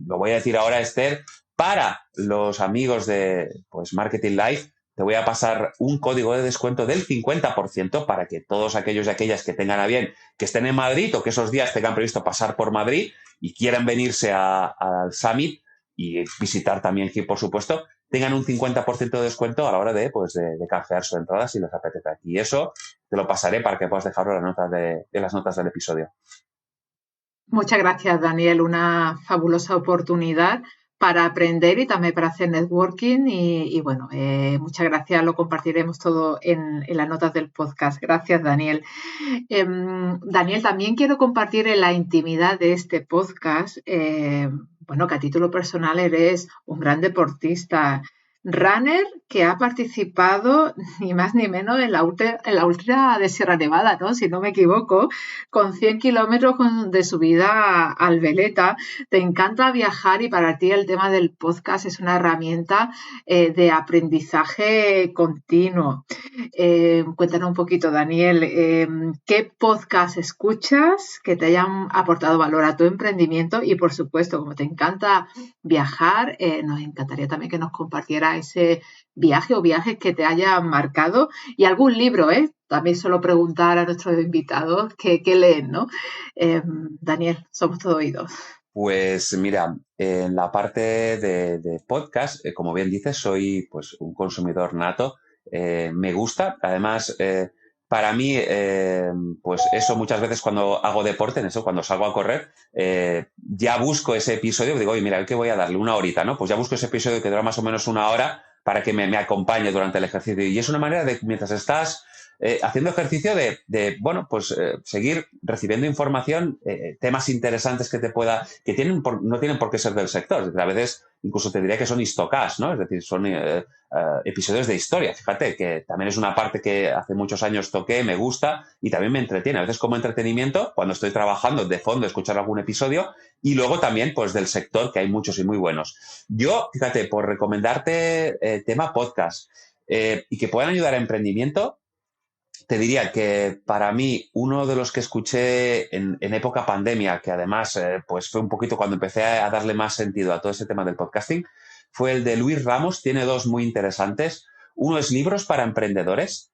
lo voy a decir ahora, Esther, para los amigos de pues, Marketing Live, te voy a pasar un código de descuento del 50% para que todos aquellos y aquellas que tengan a bien, que estén en Madrid o que esos días tengan previsto pasar por Madrid y quieran venirse al Summit y visitar también GIF, por supuesto, tengan un 50% de descuento a la hora de canjear su entrada si les apetece. Y eso te lo pasaré para que puedas dejarlo en las notas del episodio. Muchas gracias, Daniel. Una fabulosa oportunidad para aprender y también para hacer networking y bueno, muchas gracias, lo compartiremos todo en las notas del podcast. Gracias, Daniel. Daniel, también quiero compartir en la intimidad de este podcast, bueno, que a título personal eres un gran deportista, runner que ha participado ni más ni menos en la ultra de Sierra Nevada, ¿no? Si no me equivoco, con 100 kilómetros de subida al Veleta. Te encanta viajar y para ti el tema del podcast es una herramienta de aprendizaje continuo. Cuéntanos un poquito, Daniel, ¿qué podcast escuchas que te hayan aportado valor a tu emprendimiento? Y, por supuesto, como te encanta viajar, nos encantaría también que nos compartieras ese viaje o viajes que te hayan marcado y algún libro, también suelo preguntar a nuestros invitados qué leen, ¿no? Daniel, somos todo oídos. Pues mira, en la parte de podcast, como bien dices, soy pues un consumidor nato, me gusta, además para mí, pues eso muchas veces cuando hago deporte, en eso, cuando salgo a correr, ya busco ese episodio, digo, oye, mira, ¿qué voy a darle? 1 horita, ¿no? Pues ya busco ese episodio que dura más o menos 1 hora para que me acompañe durante el ejercicio. Y es una manera de, mientras estás haciendo ejercicio, bueno, pues seguir recibiendo información, temas interesantes que no tienen por qué ser del sector. Es decir, a veces incluso te diría que son histocast, ¿no? Es decir, son episodios de historia. Fíjate que también es una parte que hace muchos años toqué, me gusta y también me entretiene. A veces como entretenimiento, cuando estoy trabajando de fondo, escuchar algún episodio y luego también pues del sector, que hay muchos y muy buenos. Yo, fíjate, por recomendarte tema podcast y que puedan ayudar a emprendimiento, te diría que para mí uno de los que escuché en época pandemia, que además pues fue un poquito cuando empecé a darle más sentido a todo ese tema del podcasting, fue el de Luis Ramos. Tiene 2 muy interesantes. Uno es Libros para Emprendedores.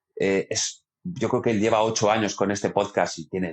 Yo creo que él lleva 8 años con este podcast y tiene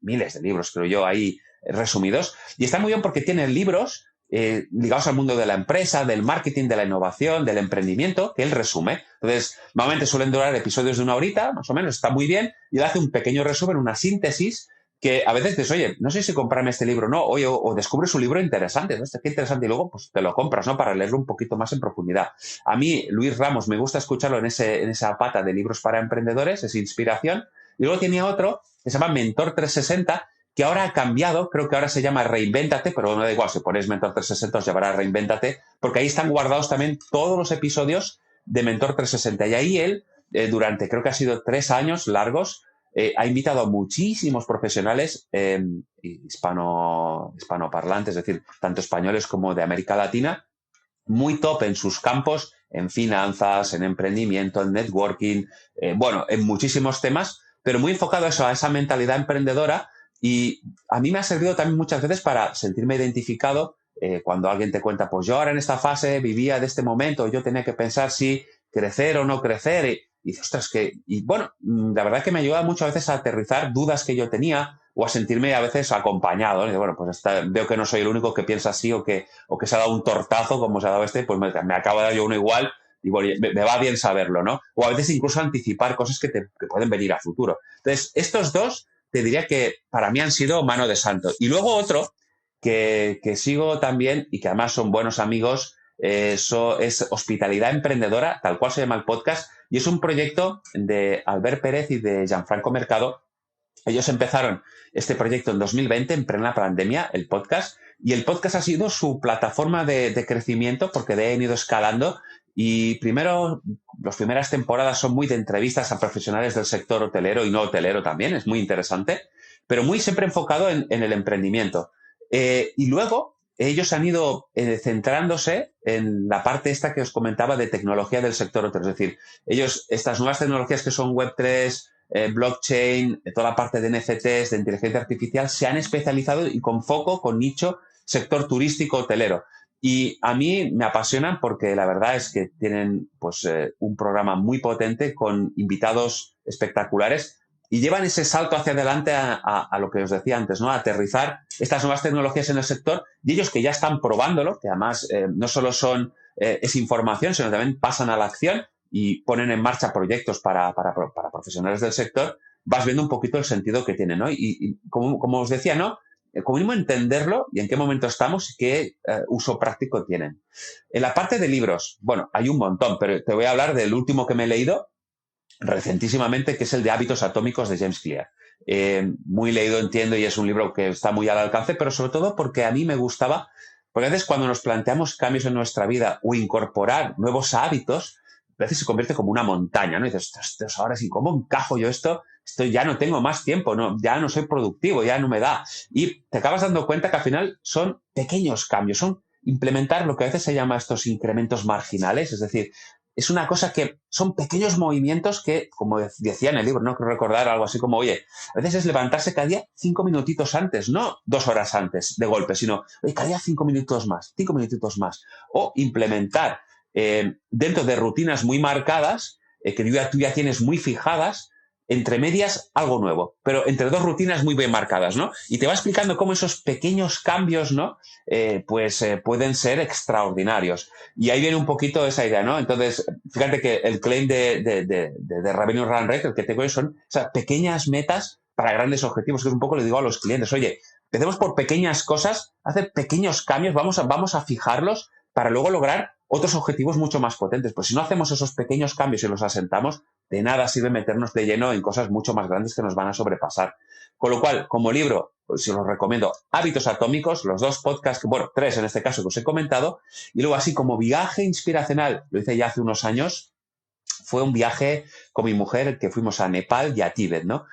miles de libros, creo yo, ahí resumidos. Y está muy bien porque tiene libros ligados al mundo de la empresa, del marketing, de la innovación, del emprendimiento, que él resume. Entonces, normalmente suelen durar episodios de 1 horita, más o menos, está muy bien, y él hace un pequeño resumen, una síntesis, que a veces dices, oye, no sé si comprarme este libro o no, oye, o descubres un libro interesante, ¿no? Qué interesante, y luego pues te lo compras, ¿no? Para leerlo un poquito más en profundidad. A mí, Luis Ramos, me gusta escucharlo en esa pata de libros para emprendedores, es inspiración, y luego tenía otro que se llama Mentor 360, que ahora ha cambiado, creo que ahora se llama Reinvéntate, pero no da igual, si ponéis Mentor 360 os llevará a Reinvéntate, porque ahí están guardados también todos los episodios de Mentor 360. Y ahí él, durante creo que ha sido 3 años largos, ha invitado a muchísimos profesionales hispanoparlantes, es decir, tanto españoles como de América Latina, muy top en sus campos, en finanzas, en emprendimiento, en networking, en muchísimos temas, pero muy enfocado a esa mentalidad emprendedora. Y a mí me ha servido también muchas veces para sentirme identificado cuando alguien te cuenta, pues yo ahora en esta fase vivía de este momento, yo tenía que pensar si crecer o no crecer, y dices, ostras, y bueno, la verdad es que me ayuda mucho a veces a aterrizar dudas que yo tenía o a sentirme a veces acompañado, ¿no? Y bueno, pues veo que no soy el único que piensa así o que se ha dado un tortazo como se ha dado pues me acabo de dar yo uno igual y bueno, me va bien saberlo, ¿no? O a veces incluso anticipar cosas que pueden venir a futuro. Entonces, estos dos te diría que para mí han sido mano de santo. Y luego otro que sigo también y que además son buenos amigos, es Hospitalidad Emprendedora, tal cual se llama el podcast, y es un proyecto de Albert Pérez y de Gianfranco Mercado. Ellos empezaron este proyecto en 2020, en plena pandemia, el podcast, y el podcast ha sido su plataforma de crecimiento porque de ahí han ido escalando. Y las primeras temporadas son muy de entrevistas a profesionales del sector hotelero y no hotelero también, es muy interesante, pero muy siempre enfocado en el emprendimiento. Y luego ellos han ido centrándose en la parte esta que os comentaba de tecnología del sector hotelero. Es decir, estas nuevas tecnologías que son Web3, blockchain, toda la parte de NFTs, de inteligencia artificial, se han especializado y con foco, con nicho, sector turístico hotelero. Y a mí me apasionan porque la verdad es que tienen pues un programa muy potente con invitados espectaculares y llevan ese salto hacia adelante a lo que os decía antes, ¿no? A aterrizar estas nuevas tecnologías en el sector y ellos que ya están probándolo, que además no solo es información, sino también pasan a la acción y ponen en marcha proyectos para profesionales del sector, vas viendo un poquito el sentido que tiene, ¿no? Y como os decía, ¿no? Como mínimo entenderlo y en qué momento estamos y qué uso práctico tienen. En la parte de libros, bueno, hay un montón, pero te voy a hablar del último que me he leído recentísimamente, que es el de Hábitos Atómicos de James Clear. Muy leído, entiendo, y es un libro que está muy al alcance, pero sobre todo porque a mí me gustaba, porque a veces cuando nos planteamos cambios en nuestra vida o incorporar nuevos hábitos, a veces se convierte como una montaña, ¿no? Y dices, ostras, ahora sí, ¿cómo encajo yo esto? Ya no tengo más tiempo, ¿no? Ya no soy productivo, ya no me da. Y te acabas dando cuenta que al final son pequeños cambios, son implementar lo que a veces se llama estos incrementos marginales, es decir, es una cosa que son pequeños movimientos que, como decía en el libro, no quiero recordar algo así como, oye, a veces es levantarse cada día 5 minutitos antes, no 2 horas antes de golpe, sino, oye, cada día 5 minutitos más, 5 minutitos más. O implementar dentro de rutinas muy marcadas, que tú ya tienes muy fijadas, entre medias algo nuevo, pero entre dos rutinas muy bien marcadas, ¿no? Y te va explicando cómo esos pequeños cambios, ¿no? Pueden ser extraordinarios. Y ahí viene un poquito esa idea, ¿no? Entonces, fíjate que el claim de Revenue Run Rate, el que tengo son esas pequeñas metas para grandes objetivos, que es un poco le digo a los clientes, oye, empecemos por pequeñas cosas, hacer pequeños cambios, vamos a fijarlos para luego lograr otros objetivos mucho más potentes. Pues si no hacemos esos pequeños cambios y los asentamos, de nada sirve meternos de lleno en cosas mucho más grandes que nos van a sobrepasar. Con lo cual, como libro, pues os recomiendo Hábitos Atómicos, los 2 podcasts, 3 en este caso que os he comentado, y luego así como viaje inspiracional, lo hice ya hace unos años, fue un viaje con mi mujer que fuimos a Nepal y a Tíbet, ¿no?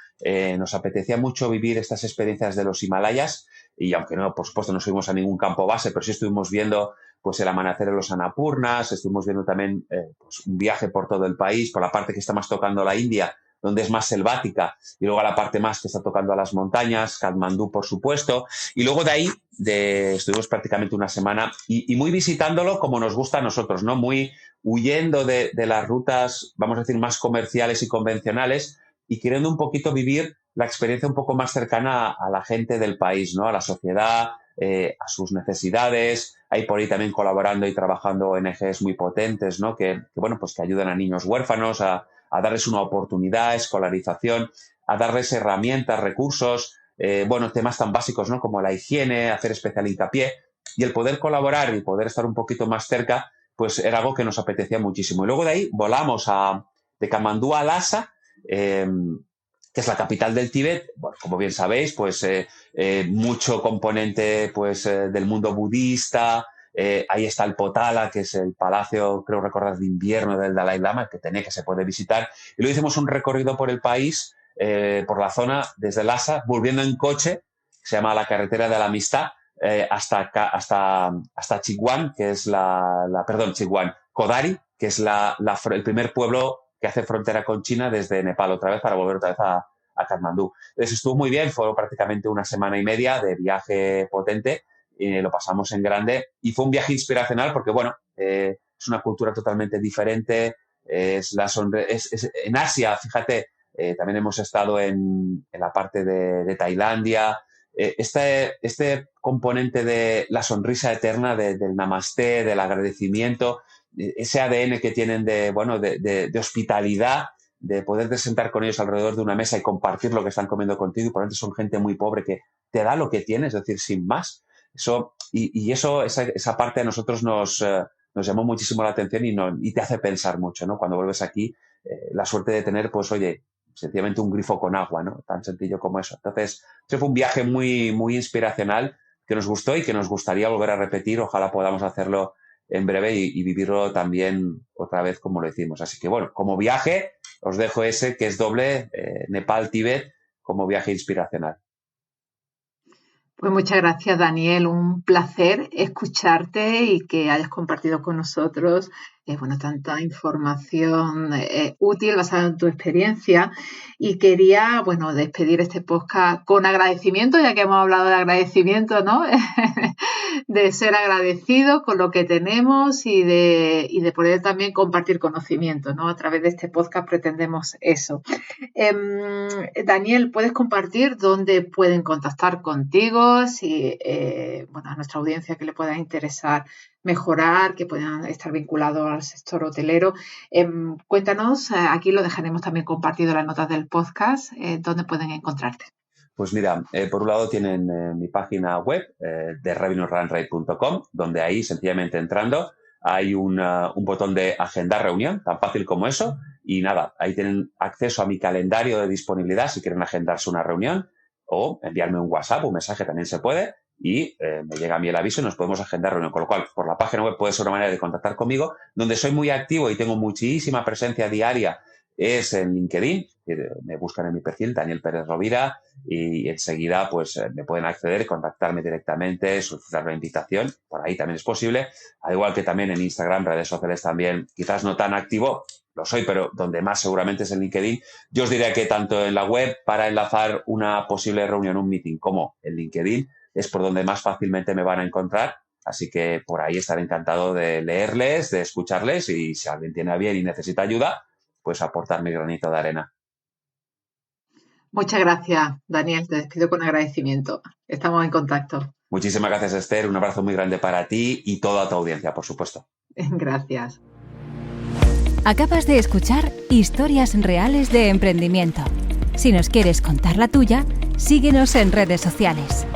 Nos apetecía mucho vivir estas experiencias de los Himalayas y aunque no, por supuesto, no subimos a ningún campo base, pero sí estuvimos viendo pues el amanecer en los Annapurnas, estuvimos viendo también pues, un viaje por todo el país, por la parte que está más tocando la India, donde es más selvática, y luego a la parte más que está tocando a las montañas, Katmandú, por supuesto, y luego de ahí estuvimos prácticamente una semana y muy visitándolo como nos gusta a nosotros, ¿no? Muy huyendo de las rutas, vamos a decir, más comerciales y convencionales y queriendo un poquito vivir la experiencia un poco más cercana a la gente del país, ¿no? A la sociedad, a sus necesidades. Hay por ahí también colaborando y trabajando ONGs muy potentes, ¿no? Que ayudan a niños huérfanos a darles una oportunidad, escolarización, a darles herramientas, recursos, temas tan básicos, ¿no? Como la higiene, hacer especial hincapié. Y el poder colaborar y poder estar un poquito más cerca, pues era algo que nos apetecía muchísimo. Y luego de ahí volamos de Katmandú a Lhasa, que es la capital del Tíbet. Bueno, como bien sabéis, pues mucho componente pues del mundo budista. Ahí está el Potala, que es el palacio, creo recordar, de invierno del Dalai Lama, que se puede visitar. Y luego hicimos un recorrido por el país, por la zona, desde Lhasa, volviendo en coche, se llama la carretera de la amistad, hasta Chigwán, que es Chigwán, Kodari, que es el primer pueblo que hace frontera con China desde Nepal otra vez para volver otra vez a Katmandú. Entonces estuvo muy bien, fue prácticamente una semana y media de viaje potente lo pasamos en grande y fue un viaje inspiracional porque, bueno, es una cultura totalmente diferente, en Asia, fíjate, también hemos estado en la parte de Tailandia. Este componente de la sonrisa eterna, del namasté, del agradecimiento, ese ADN que tienen de hospitalidad, de poderte sentar con ellos alrededor de una mesa y compartir lo que están comiendo contigo, y por tanto son gente muy pobre que te da lo que tiene, es decir, sin más. Esa parte a nosotros nos llamó muchísimo la atención y te hace pensar mucho, ¿no? Cuando vuelves aquí, la suerte de tener, pues oye, sencillamente un grifo con agua, ¿no? Tan sencillo como eso. Entonces, ese fue un viaje muy, muy inspiracional que nos gustó y que nos gustaría volver a repetir. Ojalá podamos hacerlo en breve y vivirlo también otra vez como lo hicimos. Así que, bueno, como viaje, os dejo ese que es doble, Nepal-Tíbet, como viaje inspiracional. Pues muchas gracias, Daniel. Un placer escucharte y que hayas compartido con nosotros tanta información útil basada en tu experiencia. Y quería, despedir este podcast con agradecimiento, ya que hemos hablado de agradecimiento, ¿no? De ser agradecido con lo que tenemos y de poder también compartir conocimiento, ¿no? A través de este podcast pretendemos eso. Daniel, ¿puedes compartir dónde pueden contactar contigo? Si a nuestra audiencia que le pueda interesar mejorar, que puedan estar vinculados al sector hotelero. Cuéntanos, aquí lo dejaremos también compartido en las notas del podcast, dónde pueden encontrarte. Pues mira, por un lado tienen mi página web de revenuerunrate.com, donde ahí sencillamente entrando hay un botón de agendar reunión, tan fácil como eso, y nada, ahí tienen acceso a mi calendario de disponibilidad si quieren agendarse una reunión o enviarme un WhatsApp, un mensaje también se puede, y me llega a mí el aviso y nos podemos agendar reunión. Con lo cual, por la página web puede ser una manera de contactar conmigo. Donde soy muy activo y tengo muchísima presencia diaria es en LinkedIn. Me buscan en mi perfil, Daniel Pérez Rovira, y enseguida pues me pueden acceder, contactarme directamente, solicitar la invitación. Por ahí también es posible. Al igual que también en Instagram, redes sociales también, quizás no tan activo, lo soy, pero donde más seguramente es en LinkedIn. Yo os diría que tanto en la web para enlazar una posible reunión, un meeting, como en LinkedIn, es por donde más fácilmente me van a encontrar. Así que por ahí estaré encantado de leerles, de escucharles y si alguien tiene a bien y necesita ayuda, pues aportar mi granito de arena. Muchas gracias, Daniel. Te despido con agradecimiento. Estamos en contacto. Muchísimas gracias, Esther. Un abrazo muy grande para ti y toda tu audiencia, por supuesto. Gracias. Acabas de escuchar Historias Reales de Emprendimiento. Si nos quieres contar la tuya, síguenos en redes sociales.